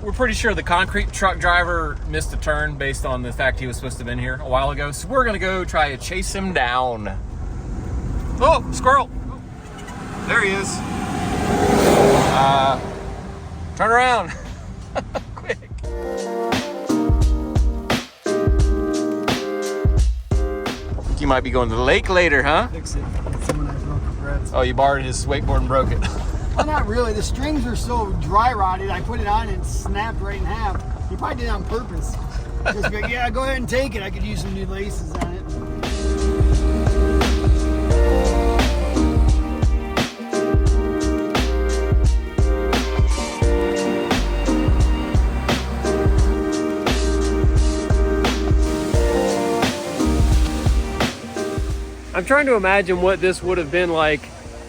we're pretty sure the concrete truck driver missed a turn based on the fact he was supposed to have been here a while ago. So we're gonna go try to chase him down. Oh, squirrel! There he is. Turn around. Quick. You might be going to the lake later, huh? Fix it. Someone has broke regrets. Oh, you borrowed his wakeboard and broke it. Well, not really. The strings are so dry rotted. I put it on and it snapped right in half. He probably did it on purpose. Just go, yeah, go ahead and take it. I could use some new laces on it. I'm trying to imagine what this would have been like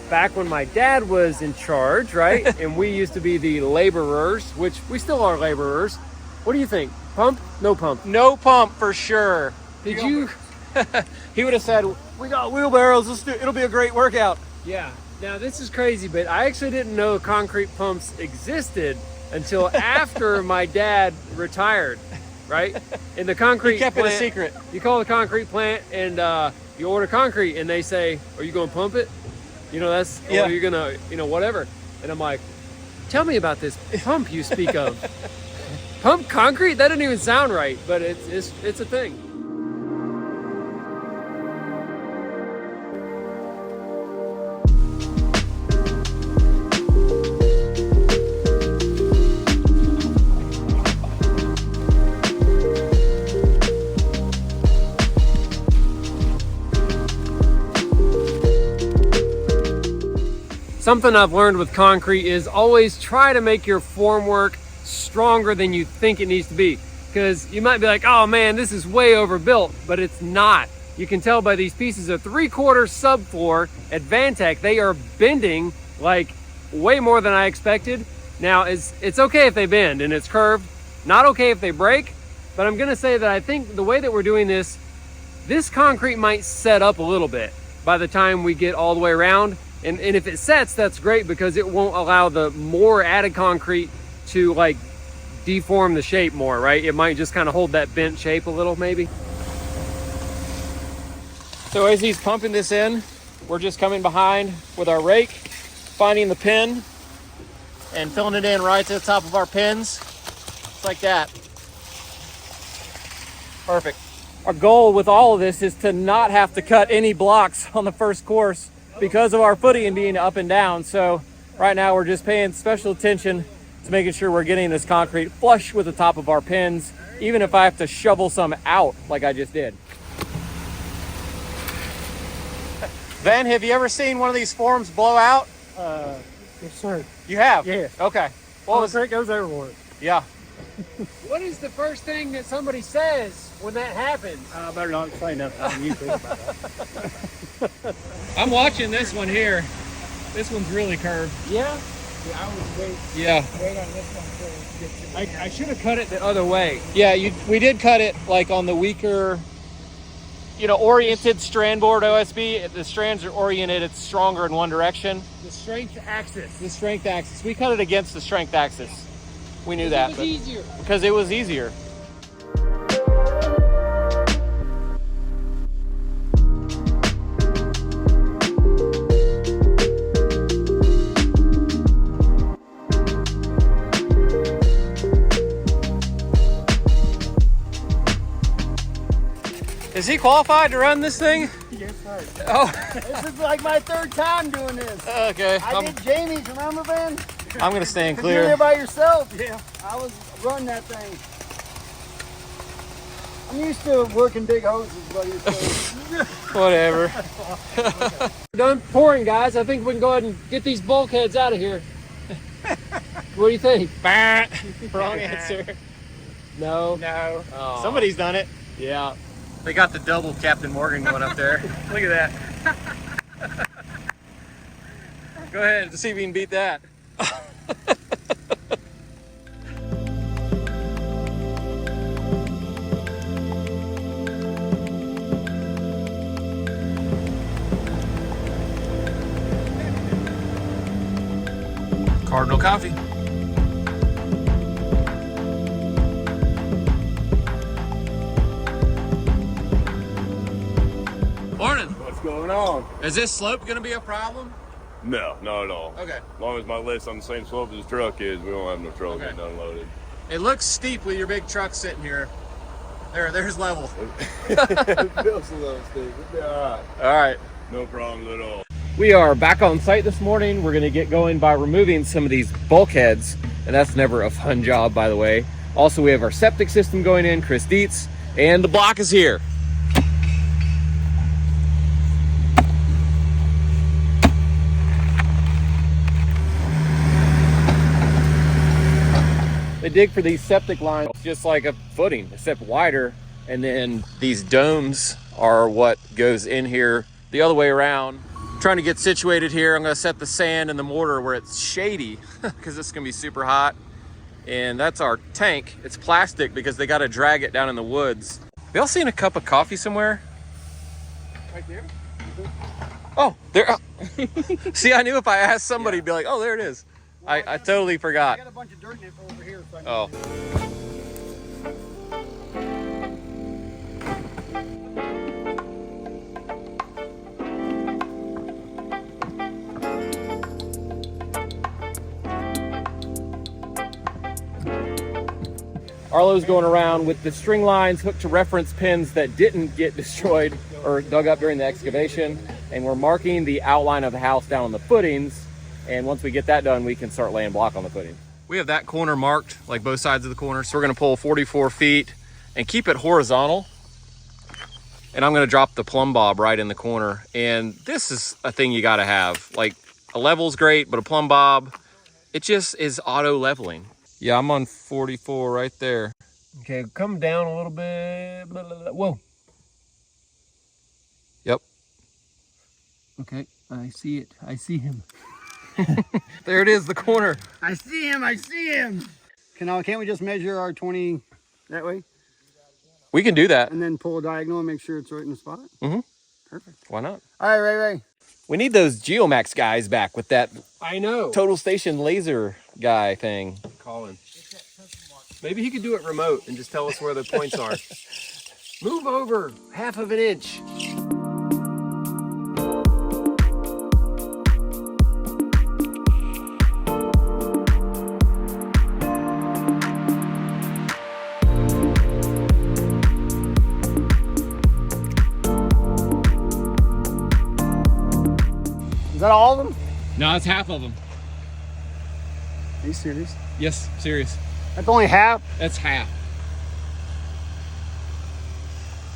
back when my dad was in charge, right? And we used to be the laborers, which we still are laborers. What do you think? Pump? No pump? No pump for sure. Did you? He would have said, we got wheelbarrows, it'll be a great workout. Yeah. Now this is crazy, but I actually didn't know concrete pumps existed until after my dad retired, right? In the concrete He kept plant, it a secret. You call the concrete plant and you order concrete and they say, are you going to pump it? You know, that's, yeah. Or you're going to, you know, whatever. And I'm like, tell me about this pump you speak of. Pump concrete? That didn't even sound right, but it's a thing. Something I've learned with concrete is always try to make your formwork stronger than you think it needs to be. Because you might be like, oh man, this is way overbuilt, but it's not. You can tell by these pieces of 3/4 subfloor at Vantech, they are bending like way more than I expected. Now, it's okay if they bend and it's curved, not okay if they break, but I'm gonna say that I think the way that we're doing this concrete might set up a little bit by the time we get all the way around. And if it sets, that's great because it won't allow the more added concrete to like deform the shape more, right? It might just kind of hold that bent shape a little maybe. So as he's pumping this in, we're just coming behind with our rake, finding the pin and filling it in right to the top of our pins. Just like that. Perfect. Our goal with all of this is to not have to cut any blocks on the first course because of our footing being up and down. So right now we're just paying special attention to making sure we're getting this concrete flush with the top of our pins, even if I have to shovel some out like I just did. Ben, have you ever seen one of these forms blow out? Yes, sir. You have? Yeah. Okay. What was it goes overboard. Yeah. What is the first thing that somebody says when that happens? I better not say nothing. You think about that. I'm watching this one here. This one's really curved. Yeah? Yeah, I would wait Yeah. on this one until it gets I should have cut it the other way. Yeah, we did cut it like on the weaker, oriented strand board OSB. The strands are oriented, it's stronger in one direction. The strength axis. The strength axis. We cut it against the strength axis. We knew that. It was easier. Because it was easier. Is he qualified to run this thing? Yes, sir. Oh. This is like my third time doing this. Okay. I did Jamie's, remember, Ben? I'm going to stand You're there clear. by yourself. Yeah. I was running that thing. I'm used to working big hoses, buddy. So. Whatever. We're done pouring, guys. I think we can go ahead and get these bulkheads out of here. What do you think? Wrong answer. No. No. Oh. Somebody's done it. Yeah. They got the double Captain Morgan going up there. Look at that. Go ahead to see if we can beat that. Cardinal coffee. What's going on? Is this slope going to be a problem? No, not at all. Okay. As long as my lift's on the same slope as the truck is, we don't have no trouble Okay. getting unloaded. It looks steep with your big truck sitting here. There's level. It feels a little steep. It'll be all right. All right. No problems at all. We are back on site this morning. We're going to get going by removing some of these bulkheads, and that's never a fun job, by the way. Also, we have our septic system going in, Chris Dietz, and the block is here. They dig for these septic lines just like a footing, except wider, and then these domes are what goes in here the other way around. Trying to get situated here. I'm going to set the sand and the mortar where it's shady because it's going to be super hot. And that's our tank. It's plastic because they got to drag it down in the woods. Have y'all seen a cup of coffee somewhere? Right there. Oh, there. See, I knew if I asked somebody, be like, oh, there it is. Well, I totally I forgot. got a bunch of dirt in it over here. So Oh. Arlo's going around with the string lines hooked to reference pins that didn't get destroyed or dug up during the excavation. And we're marking the outline of the house down on the footings. And once we get that done, we can start laying block on the footing. We have that corner marked, like both sides of the corner. So we're gonna pull 44 feet and keep it horizontal. And I'm gonna drop the plumb bob right in the corner. And this is a thing you gotta have. Like, a level's great, but a plumb bob, it just is auto leveling. Yeah, I'm on 44 right there. Okay, come down a little bit. Blah, blah, blah. Whoa. Yep. Okay, I see it. I see him. There it is, the corner. I see him. I see him. Can't we just measure our 20 that way We can do that. and then pull a diagonal and make sure it's right in the spot? Mm-hmm. Perfect. Why not? All right, Ray. We need those Geomax guys back with that I know. total station laser guy thing. Colin. Maybe he could do it remote and just tell us where the points are. Move over half of an inch. Is that all of them? No, that's half of them. Are you serious? Yes, serious. That's only half? That's half.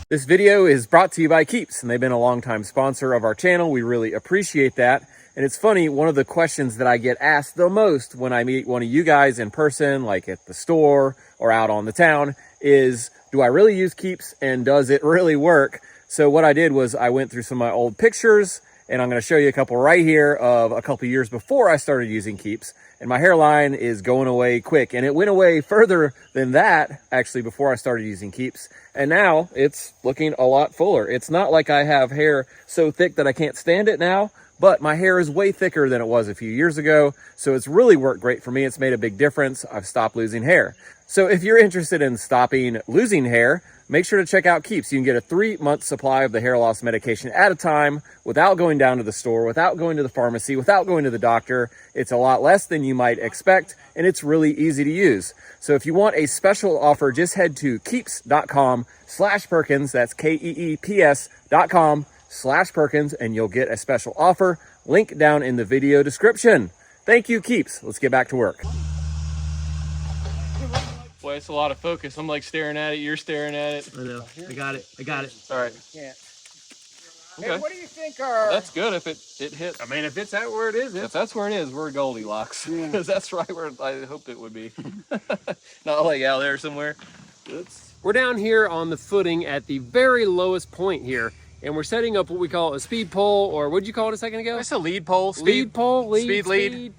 This video is brought to you by Keeps, and they've been a longtime sponsor of our channel. We really appreciate that. And it's funny, one of the questions that I get asked the most when I meet one of you guys in person, like at the store or out on the town, is, do I really use Keeps and does it really work? So what I did was I went through some of my old pictures, and I'm going to show you a couple right here of a couple years before I started using Keeps. And my hairline is going away quick. And it went away further than that, actually, before I started using Keeps. And now it's looking a lot fuller. It's not like I have hair so thick that I can't stand it now, but my hair is way thicker than it was a few years ago. So it's really worked great for me. It's made a big difference. I've stopped losing hair. So if you're interested in stopping losing hair, make sure to check out Keeps. You can get a 3-month supply of the hair loss medication at a time without going down to the store, without going to the pharmacy, without going to the doctor. It's a lot less than you might expect, and it's really easy to use. So if you want a special offer, just head to keeps.com/Perkins. That's KEEPS.com/Perkins, and you'll get a special offer. Link down in the video description. Thank you, Keeps. Let's get back to work. Boy, it's a lot of focus. I'm like staring at it. You're staring at it. I know. I got it. All right. Yeah. Okay. Hey, what do you think are... That's good if it hits. I mean, if it's at where it is, If that's where it is, we're Goldilocks. Yeah. Because that's right where I hoped it would be. Not like out there somewhere. We're down here on the footing at the very lowest point here, and we're setting up what we call a speed pole, or what'd you call it a second ago? It's a lead pole. Lead pole? Speed lead.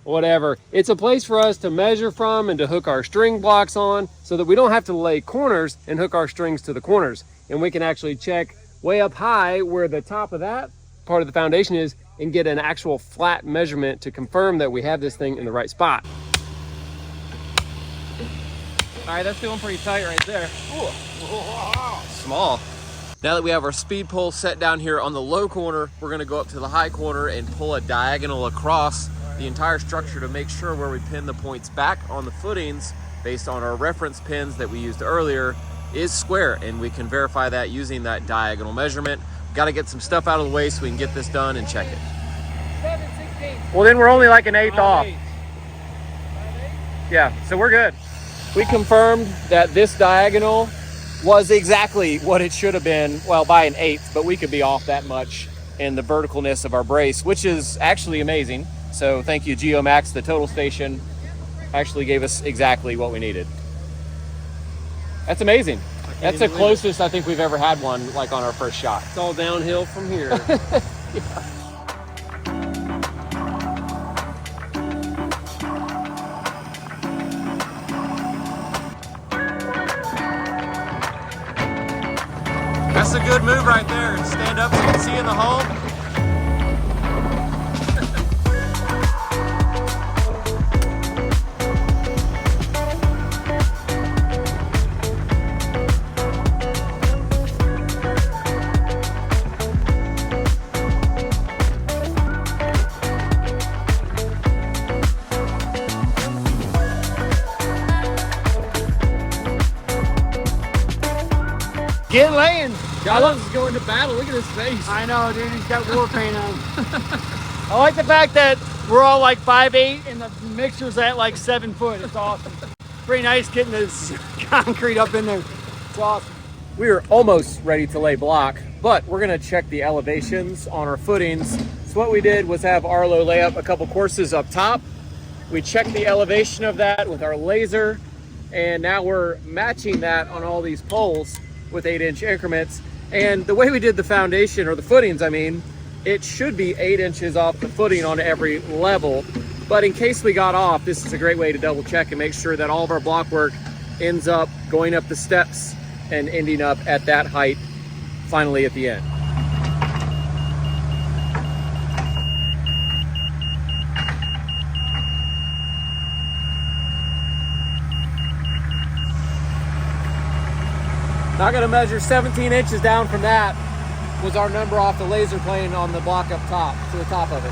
Whatever. It's a place for us to measure from and to hook our string blocks on so that we don't have to lay corners and hook our strings to the corners. And we can actually check way up high where the top of that part of the foundation is and get an actual flat measurement to confirm that we have this thing in the right spot. All right, that's feeling pretty tight right there. Ooh. Small. Now that we have our speed pole set down here on the low corner, we're gonna go up to the high corner and pull a diagonal across the entire structure to make sure where we pin the points back on the footings based on our reference pins that we used earlier is square, and we can verify that using that diagonal measurement. Got to get some stuff out of the way so we can get this done and check it. 7/16. Well, then we're only like an eighth off. 5/8. Yeah, so we're good. We confirmed that this diagonal was exactly what it should have been, well, by an eighth, but we could be off that much in the verticalness of our brace, which is actually amazing. So thank you, GeoMax. The total station actually gave us exactly what we needed. That's amazing. That's the closest I think we've ever had one, like on our first shot. It's all downhill from here. That's a good move right there. Stand up so you can see in the hole. Get laying. Carlos is going to battle. Look at his face. I know, dude. He's got war paint on. I like the fact that we're all like 5'8" and the mixer's at like 7 foot. It's awesome. Pretty nice getting this concrete up in there. It's awesome. We are almost ready to lay block, but we're gonna check the elevations on our footings. So what we did was have Arlo lay up a couple courses up top. We checked the elevation of that with our laser, and now we're matching that on all these poles with 8-inch increments. And the way we did the foundation, or the footings, I mean, it should be 8 inches off the footing on every level. But in case we got off, this is a great way to double check and make sure that all of our block work ends up going up the steps and ending up at that height finally at the end. Not gonna measure 17 inches down from that was our number off the laser plane on the block up top, to the top of it.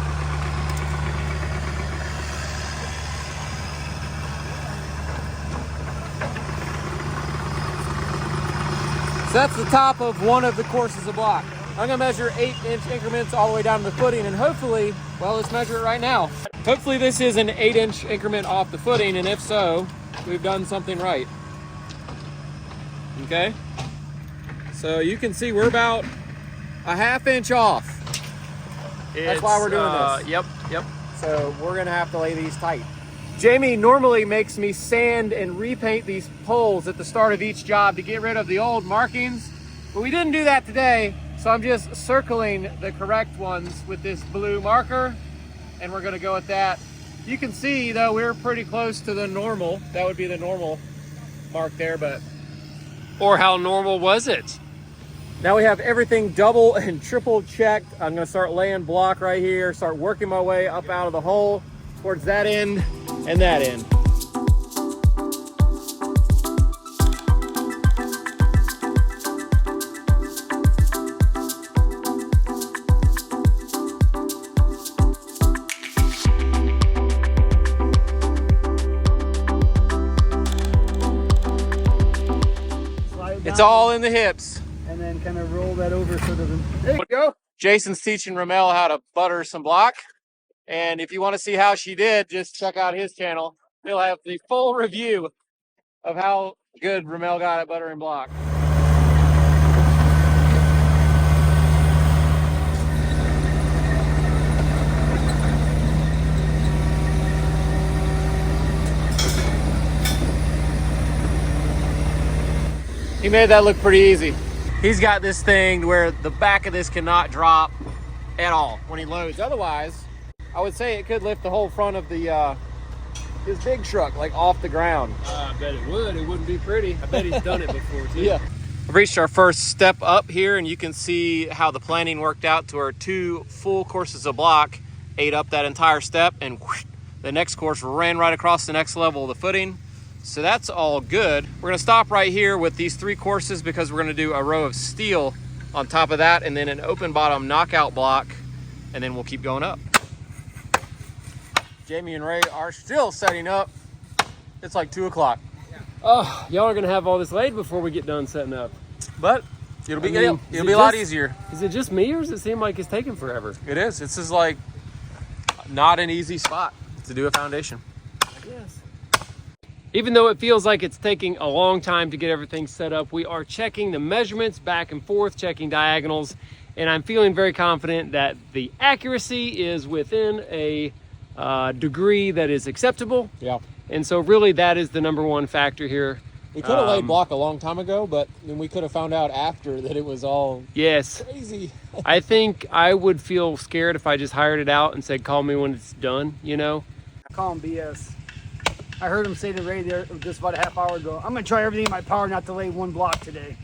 So that's the top of one of the courses of block. I'm gonna measure 8-inch increments all the way down to the footing, and hopefully, well, let's measure it right now. Hopefully this is an 8-inch increment off the footing, and if so, we've done something right. Okay, so you can see we're about a 1/2 inch off. That's why we're doing this. Yep. So we're gonna have to lay these tight. Jamie normally makes me sand and repaint these poles at the start of each job to get rid of the old markings, but we didn't do that today. So I'm just circling the correct ones with this blue marker, and we're gonna go with that. You can see though, we're pretty close to the normal. That would be the normal mark there, but Or how normal was it? now we have everything double and triple checked. I'm gonna start laying block right here, start working my way up out of the hole towards that end and that end. It's all in the hips. And then kind of roll that over so that there you go. Jason's teaching Ramel how to butter some block. And if you want to see how she did, just check out his channel. He'll have the full review of how good Ramel got at buttering block. He made that look pretty easy. He's got this thing where the back of this cannot drop at all when he loads. Otherwise, I would say it could lift the whole front of the his big truck like off the ground. I bet it would. It wouldn't be pretty. I bet he's done it before too. Yeah. We've reached our first step up here, and you can see how the planning worked out to our 2 full courses of block, ate up that entire step, and whoosh, the next course ran right across the next level of the footing. So that's all good. We're gonna stop right here with these 3 courses because we're gonna do a row of steel on top of that, and then an open bottom knockout block, and then we'll keep going up. Jamie and Ray are still setting up. It's like 2 o'clock. Oh, y'all are gonna have all this laid before we get done setting up. But it'll be I mean, it'll be a lot easier. Is it just me, or does it seem like it's taking forever? It is. This is like not an easy spot to do a foundation. Yes. Even though it feels like it's taking a long time to get everything set up, we are checking the measurements back and forth, checking diagonals, and I'm feeling very confident that the accuracy is within a degree that is acceptable. Yeah. And so really that is the number one factor here. We could have laid block a long time ago, but then we could have found out after that it was all crazy. I think I would feel scared if I just hired it out and said, call me when it's done, you know? I call him BS. I heard him say to Ray there just about a half hour ago, I'm gonna try everything in my power not to lay one block today.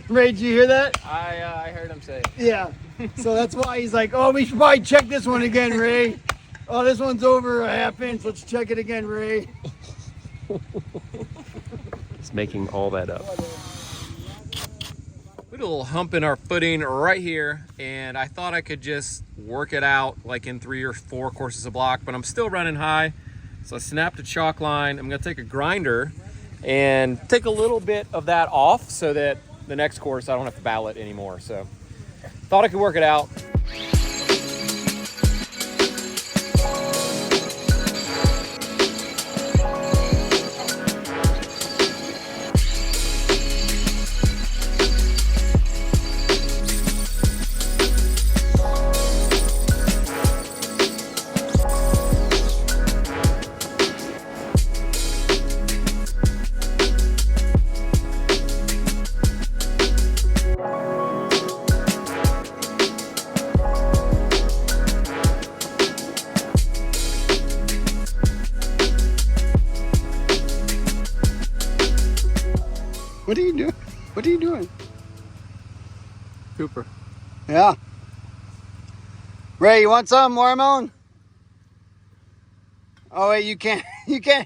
Ray, did you hear that? I heard him say it. Yeah. So that's why he's like, oh, we should probably check this one again, Ray. Oh, this one's over a half inch. Let's check it again, Ray. It's making all that up. We had a little hump in our footing right here, and I thought I could just work it out like in 3 or 4 courses of block, but I'm still running high. So I snapped a chalk line. I'm gonna take a grinder and take a little bit of that off so that the next course I don't have to ballot anymore. So thought I could work it out. What are you doing? What are you doing? Cooper. Yeah. Ray, you want some watermelon? Oh wait, you can't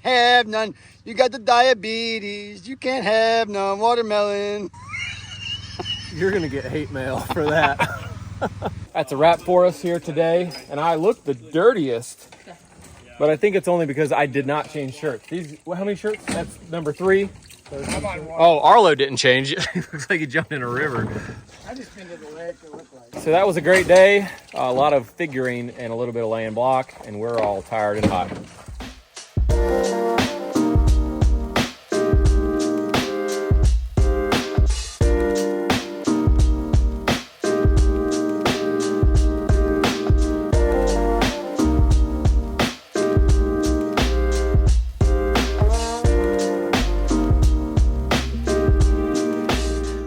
have none. You got the diabetes. You can't have none watermelon. You're gonna get hate mail for that. That's a wrap for us here today, and I look the dirtiest, but I think it's only because I did not change shirts. These, how many shirts? That's number 3. Oh, Arlo didn't change. It looks like he jumped in a river. I just pinned it away. It looked like. So that was a great day. A lot of figuring and a little bit of laying block, and we're all tired and hot.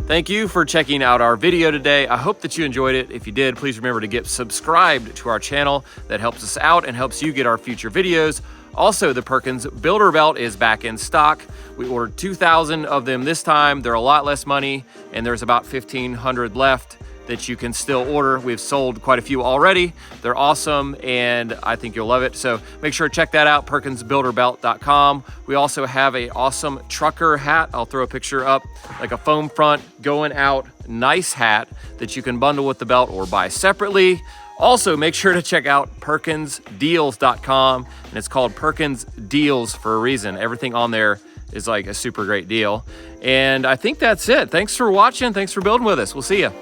Thank you for checking out our video today. I hope that you enjoyed it. If you did, please remember to get subscribed to our channel. That helps us out and helps you get our future videos. Also, the Perkins Builder Belt is back in stock. We ordered 2,000 of them this time. They're a lot less money, and there's about 1,500 left that you can still order. We've sold quite a few already. They're awesome, and I think you'll love it. So make sure to check that out, perkinsbuilderbelt.com. We also have an awesome trucker hat. I'll throw a picture up, like a foam front, going out, nice hat that you can bundle with the belt or buy separately. Also, make sure to check out perkinsdeals.com, and it's called Perkins Deals for a reason. Everything on there is like a super great deal. And I think that's it. Thanks for watching. Thanks for building with us. We'll see you.